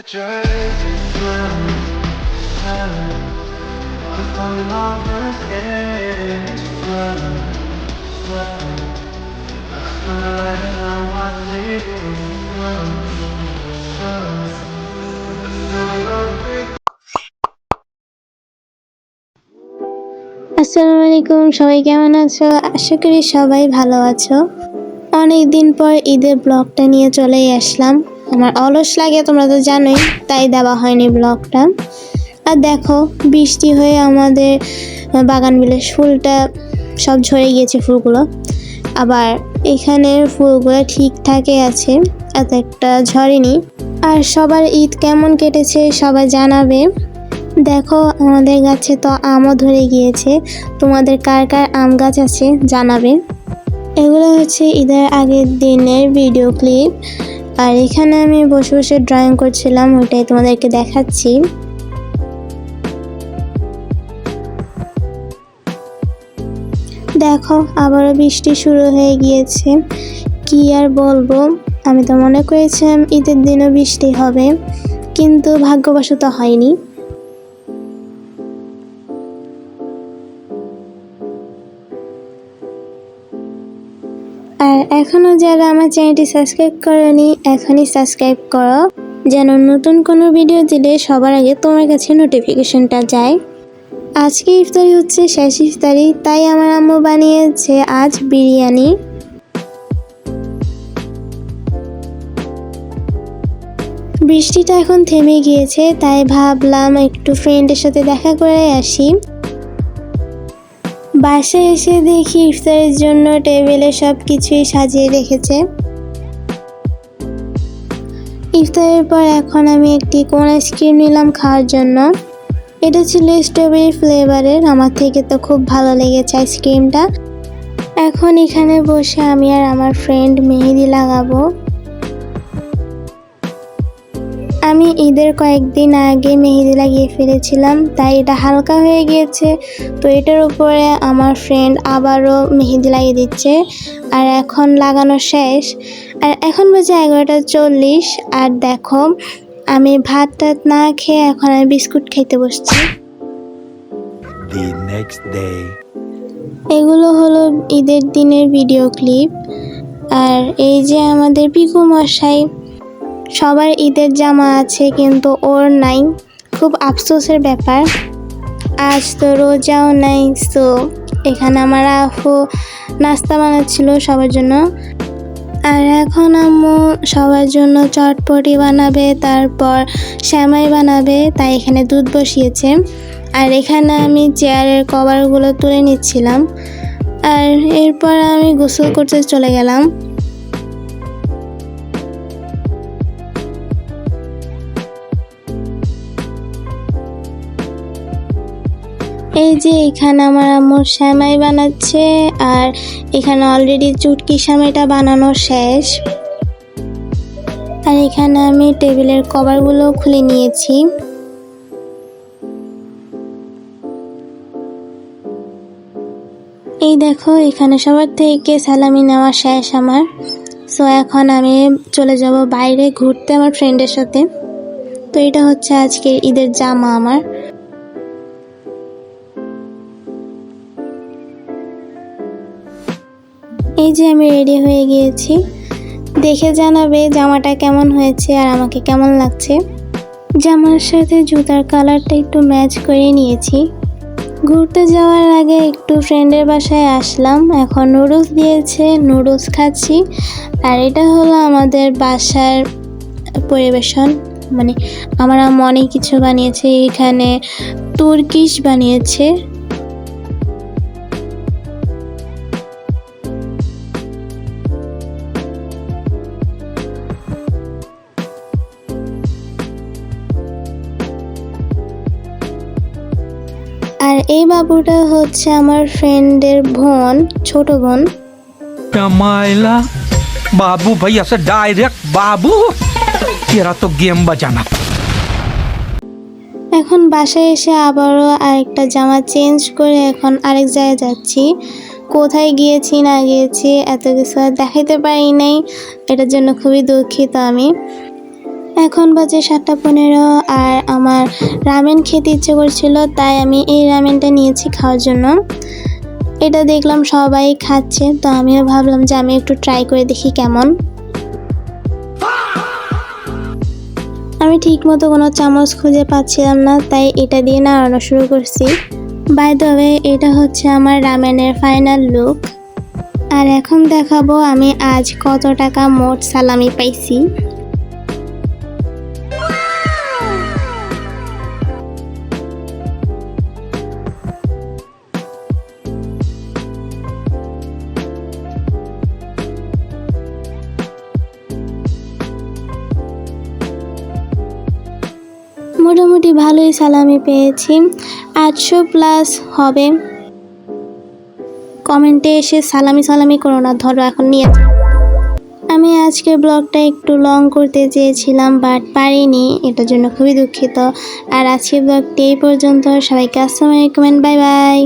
আসসালামু আলাইকুম, সবাই কেমন আছো? আশা করি সবাই ভালো আছো। অনেক দিন পর ঈদের ব্লগটা নিয়ে চলেই আসলাম। আমার অলস লাগে তোমরা তো জানোই, তাই দেওয়া হয়নি ব্লগটা। আর দেখো, বৃষ্টি হয়ে আমাদের বাগান বিলাস ফুলটা সব ঝরে গিয়েছে ফুলগুলো। আবার এখানে ফুলগুলো ঠিকঠাকই আছে, এত একটা ঝরেনি। আর সবার ঈদ কেমন কেটেছে সবাই জানাবে। দেখো, আমাদের গাছে তো আমও ধরে গিয়েছে। তোমাদের কার কার আম গাছ আছে জানাবে। এগুলো হচ্ছে ঈদের আগের দিনের ভিডিও ক্লিপ। আর এখানে আমি বসে বসে ড্রয়িং করছিলাম, ওইটাই তোমাদেরকে দেখাচ্ছি। দেখো, আবারও বৃষ্টি শুরু হয়ে গিয়েছে। কি আর বলবো, আমি তো মনে করেছিলাম ঈদের দিনও বৃষ্টি হবে, কিন্তু ভাগ্যবশত হয়নি। আর এখনও যারা আমার চ্যানেলটি সাবস্ক্রাইব করোনি, এখনই সাবস্ক্রাইব করো, যেন নতুন কোনো ভিডিও দিলে সবার আগে তোমার কাছে নোটিফিকেশনটা যায়। আজকে ইফতারি হচ্ছে শেষ ইফতারি, তাই আমার আম্মু বানিয়েছে আজ বিরিয়ানি। বৃষ্টিটা এখন থেমে গিয়েছে, তাই ভাবলাম একটু ফ্রেন্ডের সাথে দেখা করে আসি। বাসায় এসে দেখি ইফতারের জন্য টেবিলে সব কিছুই সাজিয়ে রেখেছে। ইফতারের পর এখন আমি একটি কোন আইসক্রিম নিলাম খাওয়ার জন্য। এটা ছিল স্ট্রবেরি ফ্লেভারের, আমার থেকে তো খুব ভালো লেগেছে আইসক্রিমটা। এখন এখানে বসে আমি আর আমার ফ্রেন্ড মেহেদি লাগাবো। আমি ঈদের কয়েকদিন আগে মেহেদি লাগিয়ে ফেলেছিলাম, তাই এটা হালকা হয়ে গিয়েছে। তো এটার উপরে আমার ফ্রেন্ড আবারও মেহেদি লাগিয়ে দিচ্ছে। আর এখন লাগানো শেষ। আর এখন বাজে 11:40। আর দেখো, আমি ভাত টাত না খেয়ে এখন আমি বিস্কুট খাইতে বসছি। এগুলো হলো ঈদের দিনের ভিডিও ক্লিপ। আর এই যে আমাদের পিকু মশাই, সবার ঈদের জামা আছে কিন্তু ওর নাই, খুব আফসোসের ব্যাপার। আজ তো রোজাও নাই, তো এখানে আমার আফু নাস্তা বানাচ্ছিল সবার জন্য। আর এখন আম্মু সবার জন্য চটপটি বানাবে, তারপর সেমাই বানাবে, তাই এখানে দুধ বসিয়েছে। আর এখানে আমি চেয়ারের কভারগুলো তুলে নিচ্ছিলাম। আর এরপর আমি গোসল করতে চলে গেলাম। এই যে এখানে আমার আম্মু সেমাই বানাচ্ছে, আর এখানে অলরেডি চুটকি সেমাইটা বানানো শেষ। আর এখানে আমি টেবিলের কভারগুলো খুলে নিয়েছি। এই দেখো, এখানে সবার থেকে সালামি নেওয়া শেষ আমার। সো এখন আমি চলে যাব বাইরে ঘুরতে আমার ফ্রেন্ডের সাথে। তো এটা হচ্ছে আজকের ঈদের জামা আমার। এই যে আমি রেডি হয়ে গিয়েছি, দেখে জানাবে জামাটা কেমন হয়েছে আর আমাকে কেমন লাগছে। জামার সাথে জুতার কালারটা একটু ম্যাচ করে নিয়েছি। ঘুরতে যাওয়ার আগে একটু ফ্রেন্ডের বাসায় আসলাম, এখন নুডলস দিয়েছে, নুডলস খাচ্ছি। আর এটা হলো আমাদের বাসার পরিবেশন, মানে আমার আম্মু অনেক কিছু বানিয়েছে। এখানে তুর্কিশ বানিয়েছে। আর এই বাবুটা হচ্ছে আমার ফ্রেন্ডের বোন, ছোট বোন। मायला बाबू भैया से डायरेक्ट बाबू तेरा तो गेम बजाना। এখন বাসায় এসে আবারও আরেকটা জামা চেঞ্জ করে এখন আরেক জায়গায় যাচ্ছি। কোথায় গিয়েছি না গিয়েছি এত কিছু আর দেখাইতে পারি নাই, এটার জন্য খুবই দুঃখিত আমি। এখন বাজে 7:15 আর আমার রামেন খেতে ইচ্ছে করছিল, তাই আমি এই রামেনটা নিয়েছি খাওয়ার জন্য। এটা দেখলাম সবাই খাচ্ছে, তো আমিও ভাবলাম যে আমি একটু ট্রাই করে দেখি কেমন। আমি ঠিক মতো কোনো চামচ খুঁজে পাচ্ছিলাম না, তাই এটা দিয়ে নাড়ানো শুরু করছি। বাই দ্য ওয়ে, এটা হচ্ছে আমার রামেনের ফাইনাল লুক। আর এখন দেখাবো আমি আজ কত টাকা মোট সালামি পাইছি। মোটামুটি ভালোই সালামি পেয়েছি, 800+ হবে। কমেন্টে এসে সালামি করো না, ধরো এখন নিয়ে যাও। আমি আজকে ব্লগটা একটু লং করতে চেয়েছিলাম, বাট পারিনি, এটার জন্য খুবই দুঃখিত। আর আজকে ব্লগটি এই পর্যন্ত। সবাইকে আসসালামু আলাইকুম, বাই বাই।